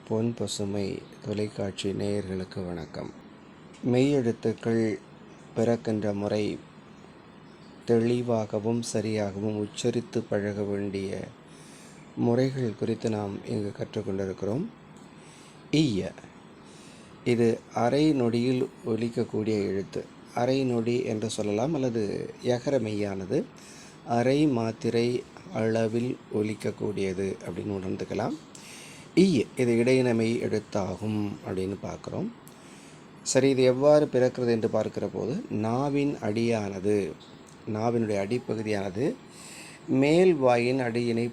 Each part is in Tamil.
பொன் பசுமை தொலைக்காட்சி நேயர்களுக்கு வணக்கம். மெய்யெழுத்துக்கள் பிறக்கின்ற முறை தெளிவாகவும் சரியாகவும் உச்சரித்து பழக வேண்டிய முறைகள் குறித்து நாம் இங்கு கற்றுக்கொண்டிருக்கிறோம். ஈய, இது அரை நொடியில் ஒலிக்கக்கூடிய எழுத்து. அரை நொடி என்று சொல்லலாம், அல்லது யகர மெய்யானது அரை மாத்திரை அளவில் ஒலிக்கக்கூடியது அப்படின்னு உணர்ந்துக்கலாம். இது இடையினமை எழுத்தாகும் அப்படின்னு பார்க்குறோம். சரி, இது எவ்வாறு பிறக்கிறது என்று பார்க்கிற போது, நாவினுடைய அடிப்பகுதியானது மேல் வாயின் அடியினை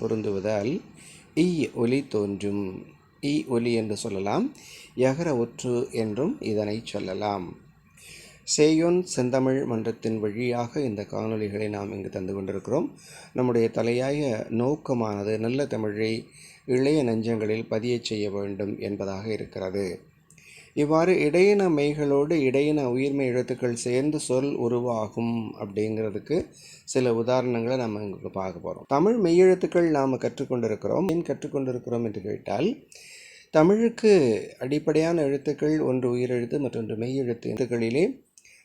பொருந்துவதால் ஒலி தோன்றும். ஒலி என்று சொல்லலாம். யகர ஒற்று என்றும் இதனை சொல்லலாம். சேயோன் செந்தமிழ் மன்றத்தின் வழியாக இந்த காணொளிகளை நாம் இங்கு தந்து கொண்டிருக்கிறோம். நம்முடைய தலையாய நோக்கமானது நல்ல தமிழை இளைய நெஞ்சங்களில் பதிய செய்ய வேண்டும் என்பதாக இருக்கிறது. இவ்வாறு இடையின மெய்களோடு இடையின உயிர்மை எழுத்துக்கள் சேர்ந்து சொல் உருவாகும் அப்படிங்கிறதுக்கு சில உதாரணங்களை நம்ம இங்கு பார்க்க போகிறோம். தமிழ் மெய்யெழுத்துக்கள் நாம் கற்றுக்கொண்டிருக்கிறோம். ஏன் கற்றுக்கொண்டிருக்கிறோம் என்று கேட்டால், தமிழுக்கு அடிப்படையான எழுத்துக்கள் ஒன்று உயிரெழுத்து, மற்றொன்று மெய்யெழுத்து. எழுத்துக்களிலே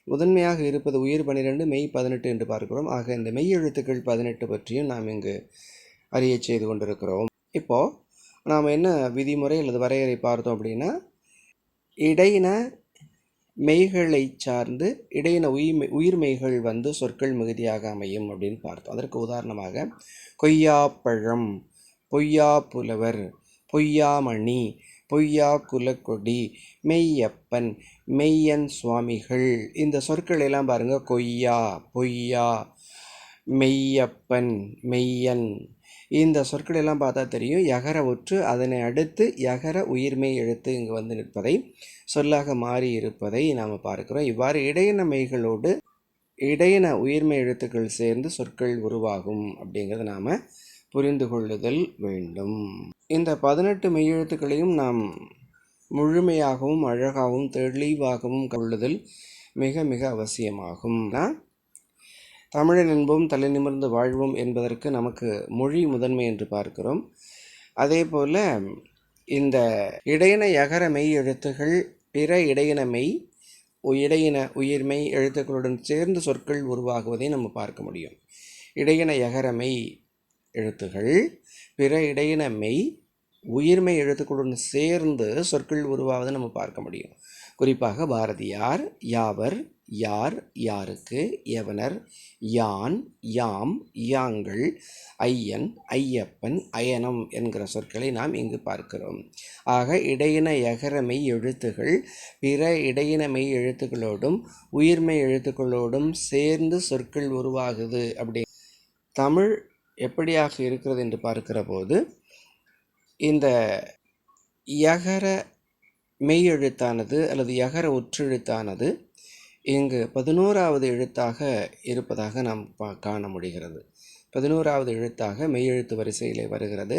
முதன்மையாக இருப்பது உயிர் 12, மெய் 18 என்று பார்க்கிறோம். ஆக இந்த மெய் எழுத்துக்கள் 18 பற்றியும் நாம் இங்கு அறிய செய்து கொண்டிருக்கிறோம். இப்போது நாம் என்ன விதிமுறை அல்லது வரையறை பார்த்தோம் அப்படின்னா, இடையின மெய்களை சார்ந்து இடையின உயிர்மெய்கள் சொற்கள் மிகுதியாக அமையும் அப்படின்னு பார்த்தோம். அதற்கு உதாரணமாக கொய்யாப்பழம், பொய்யா புலவர், பொய்யாமணி, பொய்யா குலக்கொடி, மெய்யப்பன், மெய்யன் சுவாமிகள், இந்த சொற்கள் எல்லாம் பாருங்க. கொய்யா, பொய்யா, மெய்யப்பன், மெய்யன், இந்த சொற்கள் எல்லாம் பார்த்தா தெரியும் யகர ஒற்று. அதனை அடுத்து யகர உயிர்மெய் எழுத்து இங்கு நிற்பதை, சொல்லாக மாறி இருப்பதை நாம் பார்க்கிறோம். இவ்வாறு இடையின மெய்களோடு இடையின உயிர்மெய் எழுத்துக்கள் சேர்ந்து சொற்கள் உருவாகும் அப்படிங்கிறத நாம் புரிந்து கொள்ளுதல் வேண்டும். இந்த 18 மெய்யெழுத்துக்களையும் நாம் முழுமையாகவும் அழகாகவும் தெளிவாகவும் கொள்ளுதல் மிக மிக அவசியமாகும். தமிழன் என்போம் தலை நிமிர்ந்து வாழ்வோம் என்பதற்கு நமக்கு மொழி முதன்மை என்று பார்க்கிறோம். அதே போல் இந்த இடையின யகர மெய் எழுத்துகள் பிற இடையின உயிர்மெய் எழுத்துக்களுடன் சேர்ந்து சொற்கள் உருவாகுவதை நம்ம பார்க்க முடியும். இடையின யகர மெய் எழுத்துகள் பிற இடையின உயிர்மெய் எழுத்துக்களுடன் சேர்ந்து சொற்கள் உருவாவதை நம்ம பார்க்க முடியும். குறிப்பாக பாரதியார், யாவர், யார், யாருக்கு, யவனர், யான், யாம், யாங்கள், ஐயன், ஐயப்பன், அயனம் என்கிற சொற்களை நாம் இங்கு பார்க்கிறோம். ஆக இடையின யகர மெய் எழுத்துகள் பிற இடையின மெய் எழுத்துக்களோடும் உயிர்மெய் எழுத்துக்களோடும் சேர்ந்து சொற்கள் உருவாகுது. அப்படி தமிழ் எப்படியாக இருக்கிறது என்று பார்க்கிற போது, இந்த யகர மெய் எழுத்தானது அல்லது யகர ஒற்றெழுத்தானது இங்கு 11வது எழுத்தாக இருப்பதாக நாம் காண முடிகிறது. 11வது எழுத்தாக மெய்யெழுத்து வரிசையிலே வருகிறது.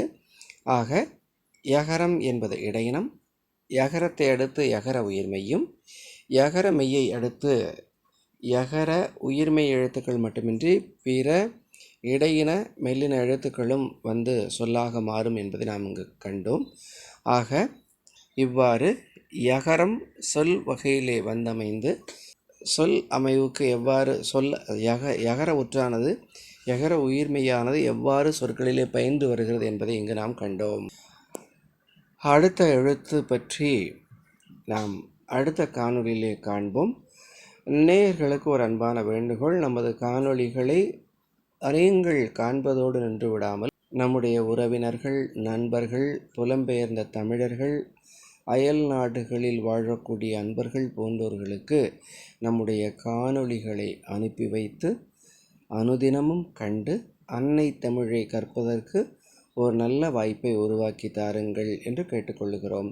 ஆக யகரம் என்பது இடையினம், யகரத்தை அடுத்து யகர உயிர்மெய்யும், யகர மெய்யை அடுத்து யகர உயிர்மெய் எழுத்துக்கள் மட்டுமின்றி பிற இடையின மெல்லின எழுத்துக்களும் சொல்லாக மாறும் என்பதை நாம் இங்கு கண்டோம். ஆக இவ்வாறு யகரம் சொல் வகையிலே வந்தமைந்து சொல் அமைவுக்கு எவ்வாறு யகர ஒற்றானது யகர உயிர்மெய்யானது எவ்வாறு சொற்களிலே பயின்று வருகிறது என்பதை இங்கு நாம் கண்டோம். அடுத்த எழுத்து பற்றி நாம் அடுத்த காணொளியிலே காண்போம். நேயர்களுக்கு ஒரு அன்பான வேண்டுகோள், நமது காணொளிகளை அறியுங்கள் காண்பதோடு நின்று விடாமல் நம்முடைய உறவினர்கள், நண்பர்கள், புலம்பெயர்ந்த தமிழர்கள், அயல் நாடுகளில் வாழக்கூடிய அன்பர்கள் போன்றோர்களுக்கு நம்முடைய காணொளிகளை அனுப்பி வைத்து அனுதினமும் கண்டு அன்னை தமிழை கற்பதற்கு ஒரு நல்ல வாய்ப்பை உருவாக்கி தாருங்கள் என்று கேட்டுக்கொள்கிறோம்.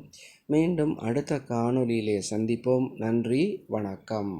மீண்டும் அடுத்த காணொளியிலே சந்திப்போம். நன்றி, வணக்கம்.